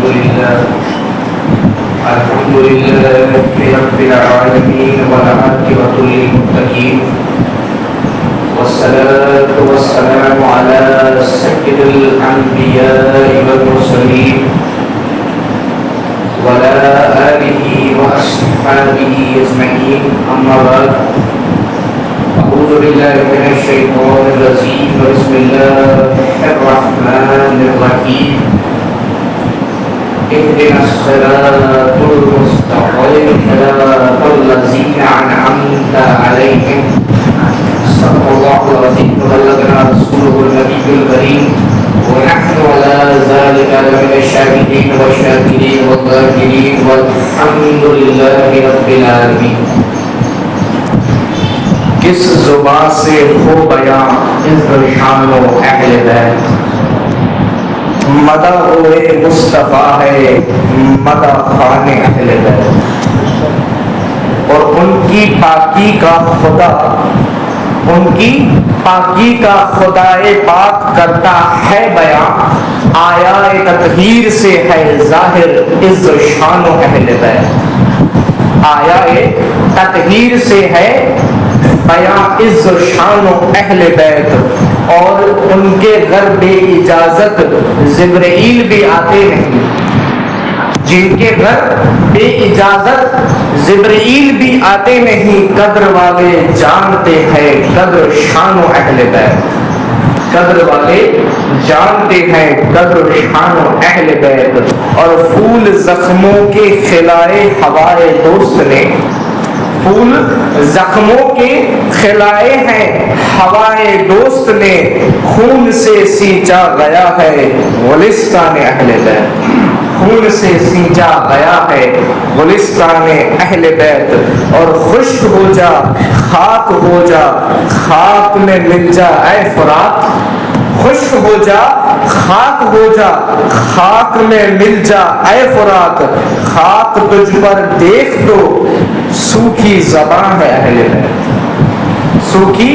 الحمد لله رب العالمين والعاقبة للمتقين والصلاة والسلام على سيد الأنبياء والمرسلين وعلى آله وأصحابه أجمعين أما بعد أعوذ بالله من الشيطان الرجيم بسم الله الرحمن الرحيم اهدنا الصراط المستقيم صراط الذين أنعمت عليهم صدق الله العظيم وبلغنا رسوله النبي الكريم ونحن على ذلك لمن الشاهدين والشاكرين والذاكرين والحمد لله رب العالمين. کس زبان سے ہو بیان عز و شان و اہل بیت، مدح ہوئے مصطفیٰ ہے مدح خوان اہل بیت، اور ان کی پاکی کا خدائے پاک کرتا ہے بیان، آیا تطہیر سے ہے ظاہر عز و شان و اہل بیت، آیا تطہیر سے ہے بیان عز و شان و اہل بیت، اور ان کے گھر بے اجازت جبرائیل بھی آتے نہیں، جن کے گھر بے اجازت جبرائیل بھی آتے نہیں، قدر والے جانتے ہیں قدر شان و اہل بیت، قدر والے جانتے ہیں قدر شان و اہل بیت. اور پھول زخموں کے کھلائے ہوائے دوست نے، پھول زخموں کے کھلائے ہیں ہوائے دوست نے، خون سے سینچا گیا ہے گلستان اہل بیت، خون سے سینچا گیا ہے گلستان اہل بیت. اور خشک ہو جا خاک ہو جا خاک میں مل جا اے فرات، خشک ہو جا خاک ہو جا خاک میں مل جا اے فرات، خاک تجھ پر دیکھ تو سوکھی زبان ہے اہل بیت، سوکھی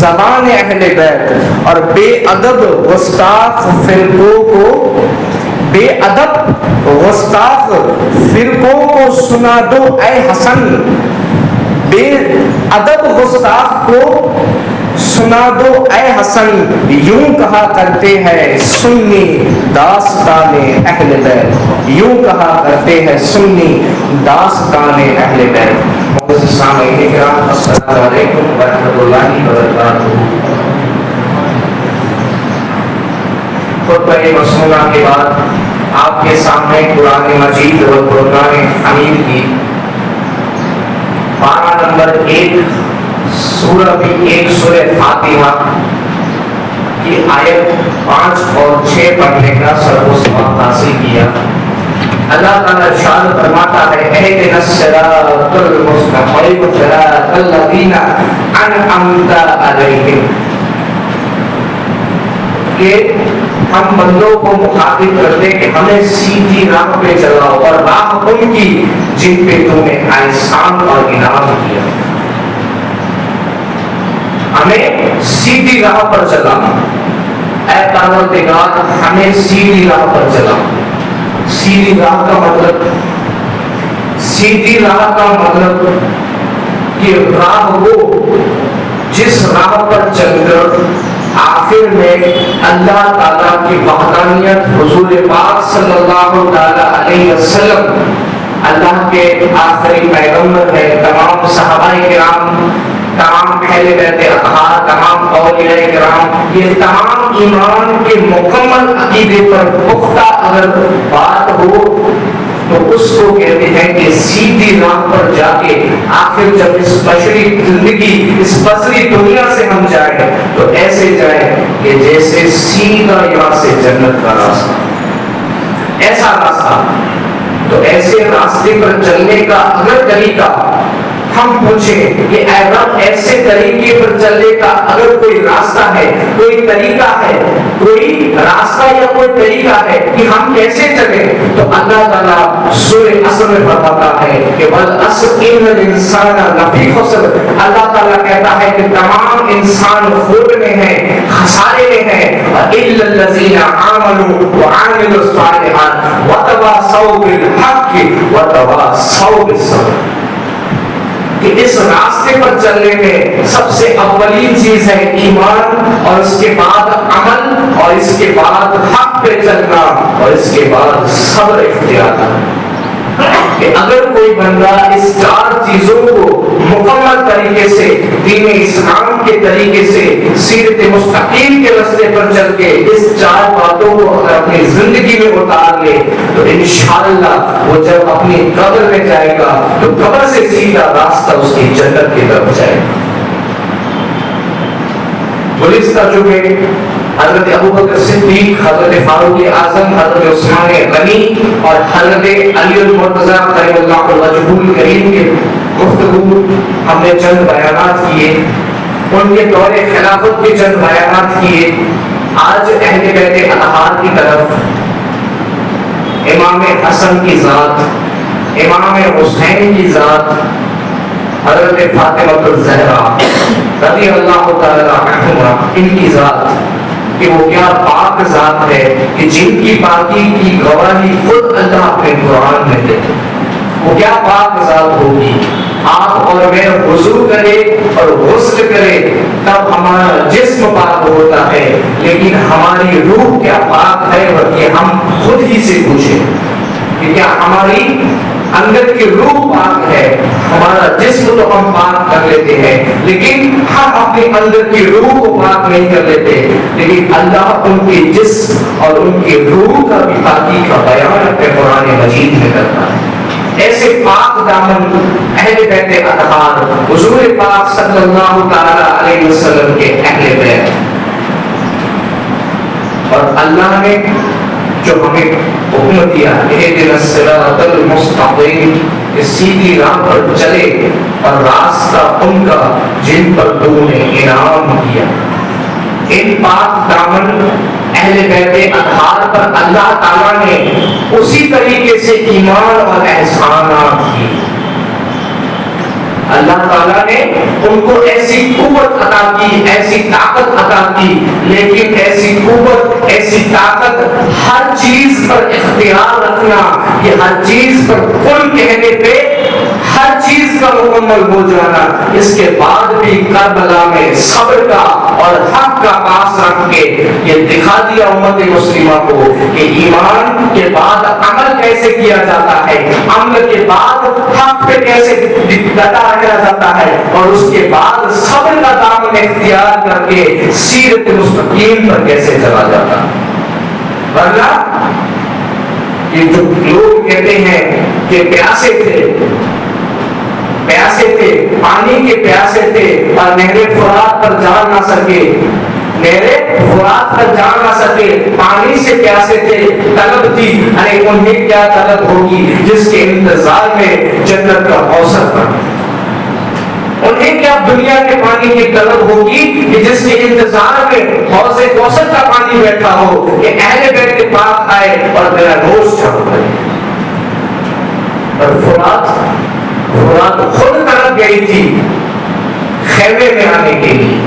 زبان اہل بیت. اور بے ادب گستاخ فرقوں کو، بے ادب گستاخ فرقوں کو سنا دو اے حسن، بے ادب گستاخ کو سنا دو اے حسن، یوں کہا کرتے ہیں سنی داستان اہل بیت، یوں کہا کرتے ہیں سنی داستان اہل بیت. سامعین کرام السلام علیکم ورحمۃ اللہ وبرکاتہ. خطبہ مسنونہ کے بعد آپ کے سامنے قرآن مجید اور قرآن حمید کی پارہ نمبر 1 سورہ فاتحہ کی آیت 5 اور 6 پڑھنے کا سبق و ثواب حاصل کیا. اللہ تعالیٰ ارشاد فرماتا ہے اہدنا الصراط المستقیم صراط الذین انعمت علیہم، کہ ہم بندوں کو مخاطب کرتے کہ ہمیں سیدھی راہ پہ چلاؤ، اور راہ ان کی جن پہ تم نے احسان اور انعام کیا. ہمیں سیدھی راہ پر چلانا، اے پروردگار ہمیں سیدھی راہ پر چلانا. سیدھی راہ کا مطلب کہ راہ وہ جس راہ پر چل کر آخر میں اللہ تعالیٰ کی وحدانیت، حضور پاک صلی اللہ علیہ وسلم اللہ کے آخری پیغمبر ہے، تمام صحابہ کرام، تمام اہل بیت اطہار، تمام اولیاء کرام، یہ تمام ایمان کے مکمل عقیدے پر پختہ اگر بات ہو تو اس کو کہتے ہیں کہ سیدھی راہ پر جا کے آخر جب اس بشری زندگی، اس بشری دنیا سے ہم جائیں تو ایسے جائیں کہ جیسے سیدھا یہاں سے جنت کا راستہ، ایسا راستہ. تو ایسے راستے پر چلنے کا اگر طریقہ ہم پوچھیں کہ اے رب ایسے طریقے پر چلنے کا اگر کوئی راستہ ہے، کوئی طریقہ ہے، کوئی راستہ یا کوئی طریقہ ہے کہ ہم کیسے چلیں، تو اللہ تعالیٰ سورہ عصر میں فرماتا ہے کہ والعصر ان الانسان لفی خسر، اللہ تعالیٰ کہتا ہے کہ تمام انسان خسر میں ہیں، خسارے میں ہیں، الا الذین آمنوا وعملوا الصالحات وتواصوا بالحق وتواصوا بالصبر۔ کہ اس راستے پر چلنے میں سب سے اولین چیز ہے ایمان، اور اس کے بعد عمل، اور اس کے بعد حق پہ چلنا، اور اس کے بعد صبر اختیار کرنا۔ کہ اگر کوئی بندہ اس چار چیزوں کو مکمل طریقے سے دین اسلام کے طریقے سے سیرت مستقیم کے راستے پر چل کے اس چار باتوں کو اگر اپنی زندگی میں اتار لے تو انشاءاللہ وہ جب اپنی قبر میں جائے گا تو قبر سے سیدھا راستہ اس کی جنت کی طرف جائے گا۔ پولیس کا جو ہے حضرت ابوبکر صدیق، حضرت فاروق اعظم، حضرت عثمان غنی اور حضرت علی المرتضیٰ کریم اللہ وجہہ الکریم کے گفتگو ہم نے چند بیانات کیے، ان کے دور خلافت کے چند بیانات کیے۔ آج اہل بیت اطہار کی طرف امام حسن کی ذات، امام حسین کی ذات، حضرت فاطمہ الزہرا رضی اللہ تعالی عنہما، ان کی ذات کہ وہ کیا پاک ذات ہے کہ جن کی پاکی کی گواہی خود اللہ اپنے قرآن میں دیتے، وہ کیا پاک ذات ہوگی۔ آپ اور میں وضو کرے اور غسل کرے تب ہمارا جسم پاک ہوتا ہے، لیکن ہماری روح کیا پاک ہے، اور یہ ہم خود ہی سے پوچھیں کہ کیا ہماری اندر کی روح پاک ہے۔ ہمارا جسم تو ہم پاک کر لیتے ہیں لیکن ہم اپنے اندر کی روح کو پاک نہیں کر لیتے، لیکن اللہ ان کے جسم اور ان کی روح کا بھی پاکی کا بیان اپنے قرآن مجید میں کرتا ہے۔ ایسے پاک دامن اہل بیت اطہار حضور پاک صلی اللہ تعالی علیہ وسلم کے اہل بیت، اور اللہ نے جو ہمیں حکم دیا اہدنا الصراط المستقیم، کہ سیدھی راہ پر چلے اور راستہ ان کا جن پر تو نے انعام کیا۔ ان پاک دامن اہل بیت اطہار پر اللہ تعالیٰ نے اسی طریقے سے ایمان اور احسانات کی۔ اللہ تعالیٰ نے ان کو ایسی قوت عطا کی، ایسی طاقت عطا کی، لیکن ایسی قوت، ایسی طاقت، ہر چیز پر اختیار رکھنا، یہ ہر چیز پر کن کہنے پہ ہر چیز کا مکمل ہو جانا، اس کے بعد بھی کربلا میں صبر کا اور حق کا پاس رکھ کے یہ دکھا دیا امت مسلمہ کو کہ ایمان کے بعد عمل کیسے کیا جاتا ہے، عمل کے بعد حق پہ کیسے ڈٹا رہا جاتا ہے، اور اس کے بعد صبر کا دامن اختیار کر کے سیرت مستقیم پر کیسے چلا جاتا ہے۔ ورنہ یہ جو لوگ کہتے ہیں کہ پیاسے تھے، پانی کے پیاسے تھے اور نہر فرات پر جا نہ سکے، نہر فرات پر جا نہ سکے، پانی سے پیاسے تھے، طلب تھی، ارے انہیں کیا طلب ہوگی جس کے انتظار میں جنت کا کوثر تھا۔ انہیں کیا دنیا کے پانی کی طلب ہوگی کہ جس کے انتظار میں حوض کوثر کا پانی بیٹھا ہو، کہ اہل بیت کے پاس آئے اور میرا گوشت چھپ گئے۔ اور فرات خود طرف گئی تھی خیمے میں آنے کے لیے،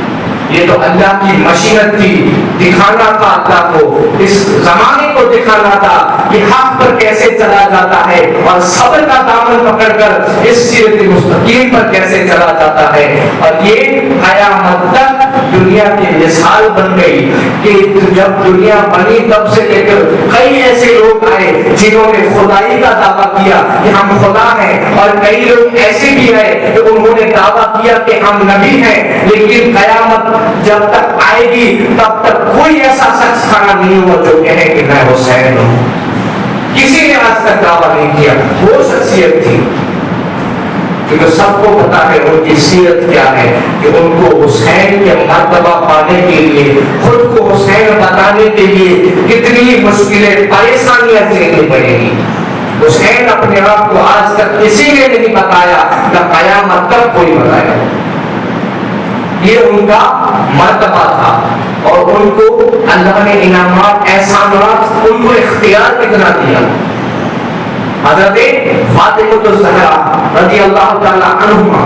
یہ تو اللہ کی مشیت تھی، دکھانا تھا اللہ کو، اس زمانے کو دکھانا تھا کہ حق پر کیسے چلا جاتا ہے اور صبر کا دامن پکڑ کر اس سیرت مستقیم پر کیسے چلا جاتا ہے۔ اور یہ قیامت تک دنیا کی مثال بن گئی کہ جب دنیا بنی تب سے لے کر کئی ایسے لوگ آئے جنہوں نے خدائی کا دعویٰ کیا کہ ہم خدا ہیں، اور کئی لوگ ایسے بھی آئے کہ انہوں نے دعویٰ کیا کہ ہم نبی ہیں، لیکن قیامت جب تک آئے گی تب تک کوئی ایسا شخص کھڑا نہیں ہوا جو کہے کہ میں حسین ہوں۔ کسی نے آج تک دعویٰ نہیں کیا۔ وہ شخصیت تھی کیونکہ سب کو پتا ہے ان کی سیرت کیا ہے، کہ ان کو حسین کے مرتبہ پانے کے لیے، خود کو حسین بتانے کے لیے کتنی مشکلیں، پریشانیاں جھیلنی پڑیں گی۔ حسین اپنے آپ کو آج تک کسی نے نہیں بتایا، نہ قیامت تک کوئی بتائے. یہ ان کا مرتبہ تھا اور ان کو اللہ نے انعامات احسانات ان کو اختیار کتنا دیا. حضرت فاطمہ الزہرا رضی اللہ تعالی عنہما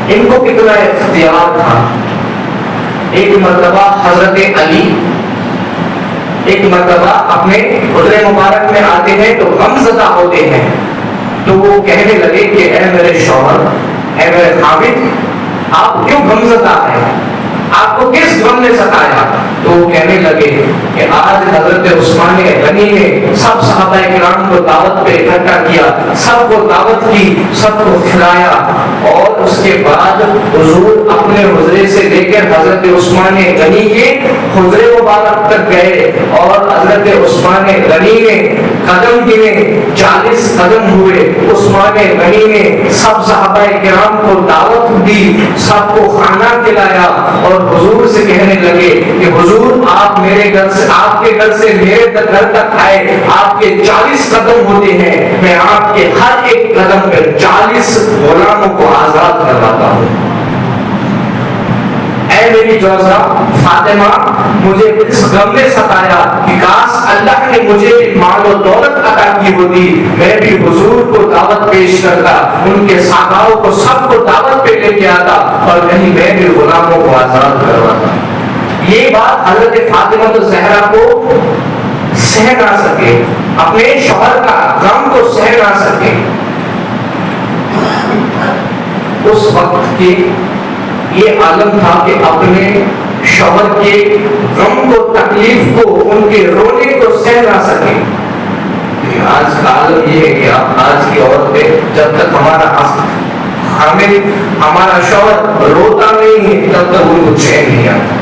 ان کو کتنا اختیار تھا. ایک مرتبہ حضرت علی ایک مرتبہ اپنے حجرے مبارک میں آتے ہیں تو غمزدہ ہوتے ہیں، تو وہ کہنے لگے کہ اے میرے شوہر، اے میرے خامد، آپ کیوں غمزدہ ہیں، آپ کو کس غم نے ستایا؟ تو وہ کہنے لگے کہ آج حضرت عثمان غنی نے سب صحابہ کرام کو دعوت پہ اکٹھا کیا، سب کو دعوت کی، سب کو کھلایا، اور اس کے بعد حضور اپنے حجرے سے لے کر حضرت عثمان غنی کے حجرے مبارک تک گئے، اور حضرت عثمان غنی نے قدم گنے 40 قدم ہوئے. عثمان غنی نے سب صحابہ کرام کو دعوت دی، سب کو کھانا کھلایا، اور حضور سے کہنے لگے کہ حضور آپ میرے گھر سے، آپ کے گھر سے میرے گھر تک آئے، آپ کے 40 قدم ہوتے ہیں، میں آپ کے ہر ایک قدم پر 40 غلاموں کو آزاد کرواتا ہوں. اے میری جوزا فاطمہ، مجھے اس غم نے ستایا کہ کاش اللہ نے مجھے مال و دولت عطا کی ہوتی، میں بھی حضور کو دعوت پیش کرتا، ان کے صحابہ کو سب کو دعوت پہ لے کے آتا، اور کہیں میں بھی غلاموں کو آزاد کرواتا. یہ بات حضرت فاطمہ الزہرا کو سہ نہ سکے، اپنے شوہر کا غم کو سہ نہ سکے. اس وقت کی یہ عالم تھا کہ اپنے شوہر کے غم کو، تکلیف کو، ان کے رونے کو سہ نہ سکے. آج کا عالم یہ ہے کہ آج کی عورتیں جب تک ہمارا شوہر روتا نہیں ہے تب تک ان کو چین نہیں آتا.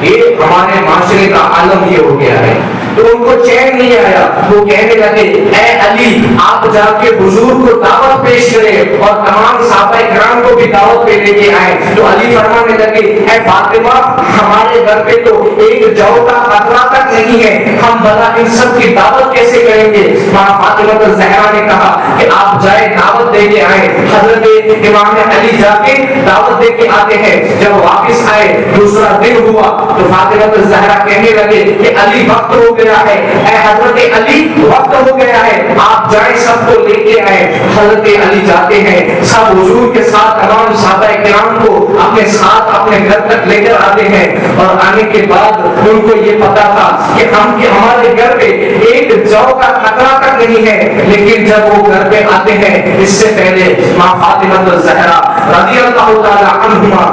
یہ ہمارے معاشرے کا عالم یہ ہو گیا ہے. تو ان کو چین نہیں آیا، وہ کہنے لگے اے علی آپ جا کے حضور کو دعوت پیش کریں، اور تمام صحابہ کرام کو بھی دعوت پہ لے کے آئے. تو علی فرمانے لگے اے فاطمہ، ہمارے گھر پہ تو ایک جو کا خطرہ تک نہیں ہے، ہم بھلا ان سب کی دعوت کیسے کریں گے؟ ماں فاطمہ الزہرا نے کہا کہ آپ جائے دعوت دے کے آئے. حضرت امام علی جا کے دعوت دے کے آتے ہیں. جب واپس آئے دوسرا دن ہوا تو فاطمہ الزہرا کہنے لگے کہ علی وقت ہو گیا ہے، اے حضرت علی وقت ہو گیا ہے، آپ جائیں سب کو لے کے آئے. حضرت علی جاتے ہیں، سب حضور کے ساتھ تمام صحابہ کرام کو اپنے ساتھ اپنے گھر تک لے کر آتے ہیں. اور آنے کے بعد ان کو یہ پتا تھا کہ ہمارے گھر پہ ایک جو کا خطرہ تک نہیں ہے. لیکن جب وہ گھر پہ آتے ہیں، اس سے پہلے ماں فاطمہ الزہرا رضی اللہ تعالی عنہما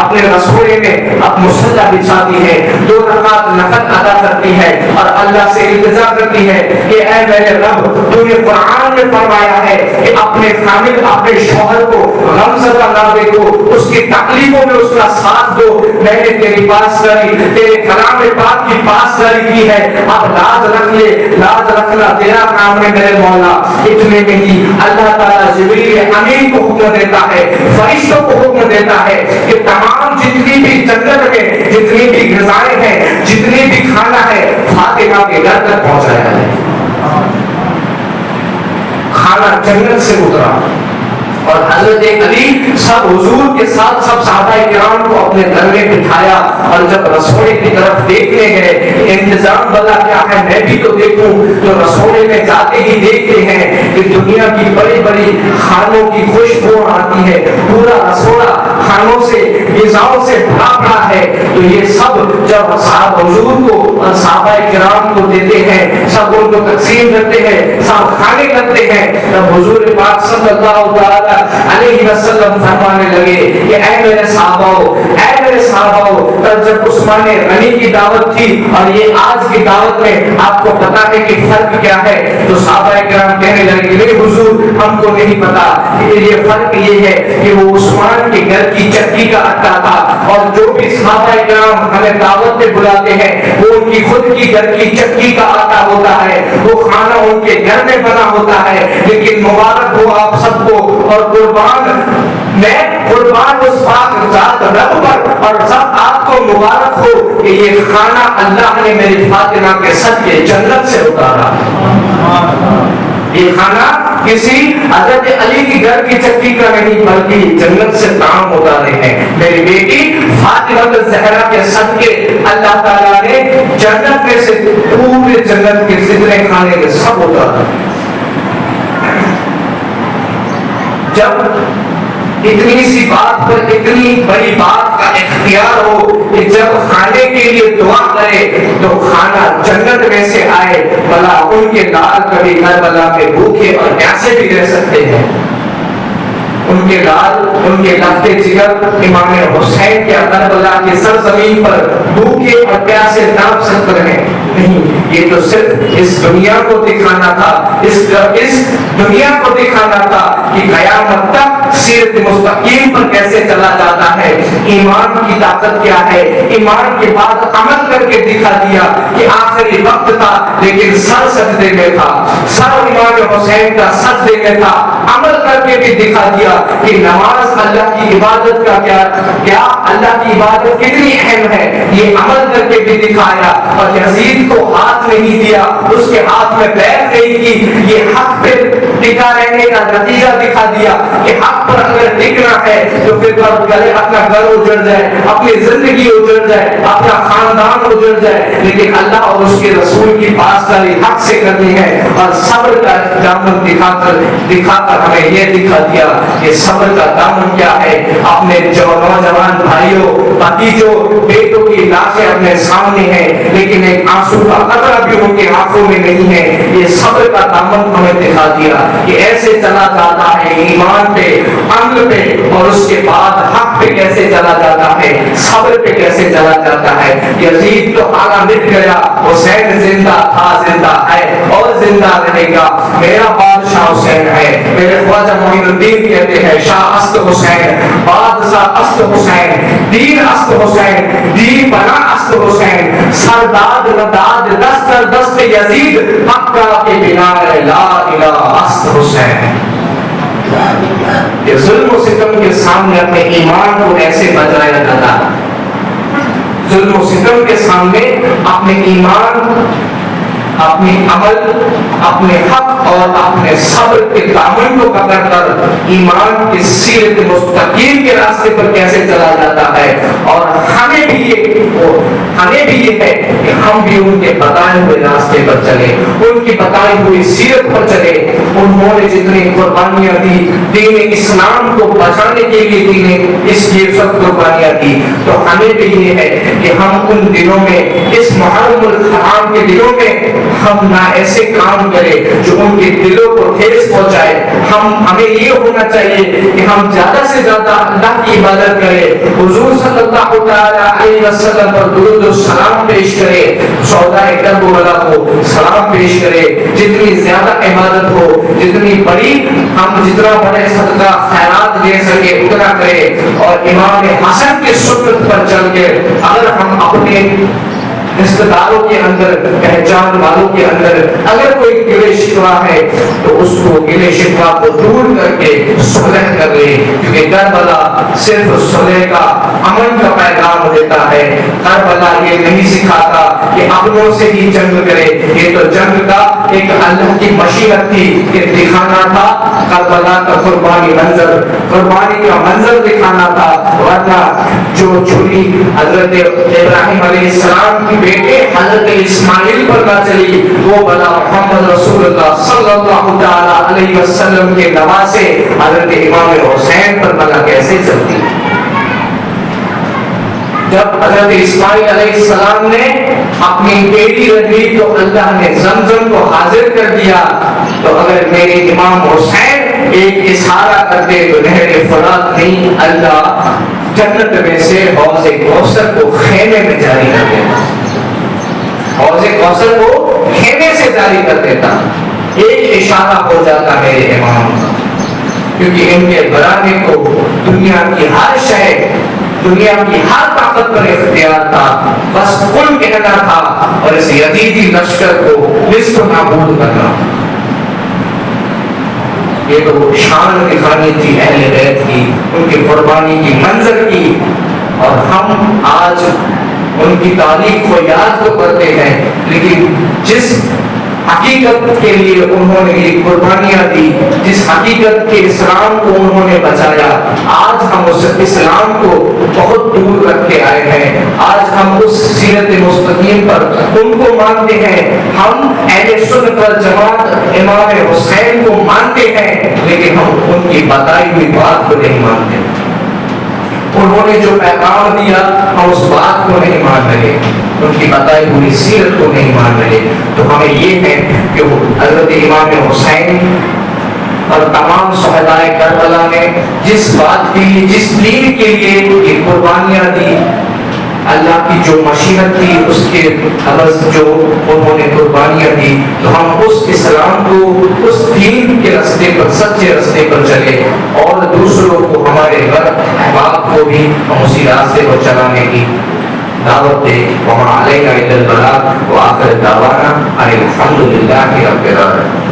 اپنے رسولے میں اب مصلی بچھاتی ہے، 2 رکعت نفل ادا کرتی ہے، اور اللہ سے التجا کرتی ہے کہ اے میرے رب، تو نے قرآن میں فرمایا ہے کہ اپنے خامد، اپنے شوہر کو غمزدہ نہ دیکھو، اس کی تکلیفوں میں اس کا ساتھ دو. میں نے تیری پاسداری، تیرے کلام پاک کی پاسداری کی ہے، اب لاز رکھ لے، لاز رکھنا تیرا کام ہے میرے مولا. اتنے میں ہی اللہ تعالیٰ جبریل امین کو حکم دیتا ہے، فرشتوں کو حکم دیتا ہے کہ تمام جتنی بھی جنت میں جتنی بھی غذائیں ہیں، جتنی بھی کھانا ہے، فاطمہ کے گھر تک پہنچایا ہے. کھانا جنت سے اترا. اور حضرت علی سب حضور کے ساتھ سب صحابہ کرام کو اپنے گھر میں بٹھایا، اور جب رسولے کی طرف دیکھنے گئے، انتظام بلا کیا ہے میں بھی تو دیکھوں. تو رسولے میں جاتے ہی دیکھتے ہیں کہ دنیا کی بڑی بڑی کھانوں کی خوشبو آتی ہے، پورا رسولہ کھانوں سے، غذاؤں سے بھرا پڑا ہے. تو یہ سب جب صاحب حضور کو اور صحابہ کرام کو دیتے ہیں، سب ان کو تقسیم کرتے ہیں، سب کھانے کرتے ہیں، تب حضور پاک صلی اللہ علیہ وسلم فرمانے لگے کہ اے میرے صحاباؤ، اے میرے صحاباؤ، جب عثمان غنی کی دعوت تھی اور یہ آج کی دعوت میں آپ کو پتا ہے کہ فرق کیا ہے؟ تو صحابہ کرام کہنے لگے کہ حضور ہم کو نہیں پتا. یہ فرق یہ ہے کہ وہ عثمان کے گھر کی چکی کا آٹا تھا، اور جو بھی صحابہ کرام ہمیں دعوت پہ بلاتے ہیں وہ ان کی خود کی گھر کی چکی کا آٹا ہوتا ہے، وہ کھانا ان کے گھر میں بنا ہوتا ہے، لیکن مبارک ہو آپ سب کو، اور قربان اس پاک ذات رب پر، اور سب آپ کو مبارک ہو کہ یہ کھانا اللہ نے میری فاطمہ کے صدقے جنت سے اتارا۔ یہ کھانا کسی حضرت علی کی گھر کی چکی کا نہیں بلکہ جنت سے طعام اتارے ہیں۔ میری بیٹی فاطمہ الزہرا کے صدقے اللہ تعالیٰ نے جنت میں سے پورے جنت کے جتنے کھانے کے سب اتارا۔ جب اتنی سی بات پر اتنی بڑی بات کا اختیار ہو کہ جب کھانے کے لیے دعا کرے تو کھانا جنت میں سے آئے، بھلا ان کے لال کبھی کربلا میں بھوکے اور پیاسے بھی رہ سکتے ہیں؟ ان کے لال، ان کے لفظ جگر امام حسین کیا کربلا کی سرزمین پر بھوکے اور پیاسے نام سکتے ہیں؟ نہیں، یہ تو صرف اس دنیا کو دکھانا تھا، اس دنیا کو دکھانا تھا کہ قیامت تک سیرت مستقیم پر کیسے چلا جاتا ہے، ایمان کی طاقت کیا ہے۔ ایمان کے بعد عمل کر کے دکھا دیا کہ آخری وقت تھا لیکن سر سجدے میں تھا، سر امام حسین کا سجدے میں تھا، عمل کر کے بھی دکھا دیا کہ نماز اللہ کی عبادت کا کیا اللہ کی عبادت کتنی اہم ہے، یہ عمل کر کے بھی دکھایا۔ اور یزید کو ہاتھ نہیں دیا، اس کے ہاتھ میں بیعت نہیں کی، یہ حق پہ ٹکا رہنے کا نتیجہ دکھا دیا کہ حق پر اگر ٹکنا ہے تو پھر اپنا گھر اجڑ جائے، اپنی زندگی اجڑ جائے، اپنا خاندان اجڑ جائے، لیکن اللہ اور اس کے رسول کی پاسداری حق سے کرنی ہے۔ اور صبر کا دامن دکھا کر ہمیں یہ دکھا دیا کہ صبر کا دامن کیا ہے۔ اپنے نوجوان بھائیوں، بھتیجوں، بیٹوں کی لاشیں اپنے سامنے ہیں لیکن ایک آنسو کا قطرہ بھی ان کے آنکھوں میں نہیں ہے۔ یہ صبر کا دامن ہمیں دکھا دیا کہ ایسے چلا جاتا ہے ایمان پہ، عمل پہ، اور اس کے بعد حق پہ کیسے چلا جاتا ہے، صبر پہ کیسے چلا جاتا ہے۔ یزید تو آگا مٹ گیا، حسین زندہ تھا، زندہ ہے اور زندہ رہے گا۔ میرا بادشاہ حسین ہے، میرے خواجہ معین الدین کہتے ہیں شاہ است حسین، بادشاہ است حسین، دین است حسین، دین بنا است حسین، سرداد نداد دست دست یزید، مکہ کے بنائے لا الہ است حسین۔ یہ ظلم و ستم کے سامنے اپنے ایمان کو ایسے بجایا جاتا، ظلم و ستم کے سامنے اپنے ایمان، اپنی عمل، اپنے حق اور اپنے صبر کے دامن کو پکڑ کر ایمان کی سیرت مستقیم کے راستے پر کیسے چلا جاتا ہے۔ اور ہمیں بھی یہ ہے کہ ہم بھی ان کے بتائے ہوئے راستے پر چلے، ان کی بتائی ہوئی سیرت پر چلے۔ انہوں نے جتنی قربانیاں دی دین اسلام کو بچانے کے لیے، دین اس کی سب قربانیاں دی، تو ہمیں بھی یہ ہے کہ ہم ان دنوں میں، اس محرم الحرام کے دنوں میں، ہم نہ ایسے کام کریں جو ان کے دلوں کو ٹھیس پہنچائے۔ ہمیں یہ ہونا چاہیے کہ ہم زیادہ سے زیادہ اللہ کی عبادت کریں، حضور صلی اللہ علیہ وسلم پر درود و سلام پیش کریں، سودا کربلا کو سلام پیش کریں، جتنی زیادہ عبادت ہو، جتنی بڑی ہم جتنا بڑے صدقہ خیرات دے سکے اتنا کریں۔ اور امام حسن کی سنت پر چل کے اگر ہم اپنے رشتہ داروں کے اندر، پہچان والوں کے اندر اگر کوئی گلے شکوہ ہے تو اس کو گلے شکوہ کو دور کر کے صلح کر لیں، کیونکہ کربلا صرف صلح کا، امن کا پیغام دیتا ہے۔ کربلا یہ نہیں سکھاتا کہ اپنوں سے ہی جنگ کرے، یہ تو جنگ کا ایک اللہ کی مشیت تھی کہ دکھانا تھا کربلا کا قربانی کا منظر دکھانا تھا، ورنہ جو چھری حضرت ابراہیم علیہ السلام کی بیٹے حضرت اسماعیل پر نہ چلی، وہ بلا محمد رسول اللہ صلی اللہ علیہ وسلم کے نواسے حضرت امام حسین پر بلا کیسے چلتی؟ جب حضرت اسماعیل علیہ السلام نے اپنی بیٹی رضی کو اللہ نے زمزم کو حاضر کر دیا، تو اگر میرے امام حسین ایک اشارہ کرتے تو نہر فرات نہیں، اللہ جنت میں سے حوض کوثر کو خیمے میں جاری کر دیتا، حوض کوثر کو خیمے سے جاری کر دیتا، ایک اشارہ ہو جاتا میرے امام، کیونکہ ان کے بلانے کو دنیا کی ہر شے دنیا کی ہر طاقت پر اختیار تھا، بس کل کہنا تھا اور اس یزیدی لشکر کو نصف نابود کرنا۔ یہ تو شان دکھانی تھی اہل بیت کی، ان کی قربانی کی، منظر کی، اور ہم آج ان کی تاریخ کو یاد تو کرتے ہیں، لیکن جس حقیقت کے لیے انہوں نے یہ قربانیاں دی، جس حقیقت کے اسلام کو انہوں نے بچایا، آج ہم اس اسلام کو بہت دور رکھ کے آئے ہیں۔ آج ہم اس سیرت مستقیم پر ان کو مانتے ہیں، ہم اہل سنت والجماعت امام حسین کو مانتے ہیں، لیکن ہم ان کی بتائی ہوئی بات کو نہیں مانتے۔ انہوں نے جو پیغام دیا ہم اس بات کو نہیں مان رہے، ان کی بتائی ہوئی سیرت کو نہیں مان رہے۔ تو ہمیں یہ ہے کہ حضرت امام حسین اور تمام شہدائے کربلا نے جس بات کے لیے، جس دین کے لیے یہ قربانیاں دی، اللہ کی جو مشیت تھی اس کے عوض جو انہوں نے قربانیاں دی، تو ہم اس اسلام کو، اس دین کے راستے پر، سچے راستے پر چلے اور دوسروں کو، ہمارے گھر احباب کو بھی ہم اسی راستے پر چلانے کی دعوت دے۔ وما علینا الا البلاغ وآخر دعوانا ان الحمد للہ رب العالمین۔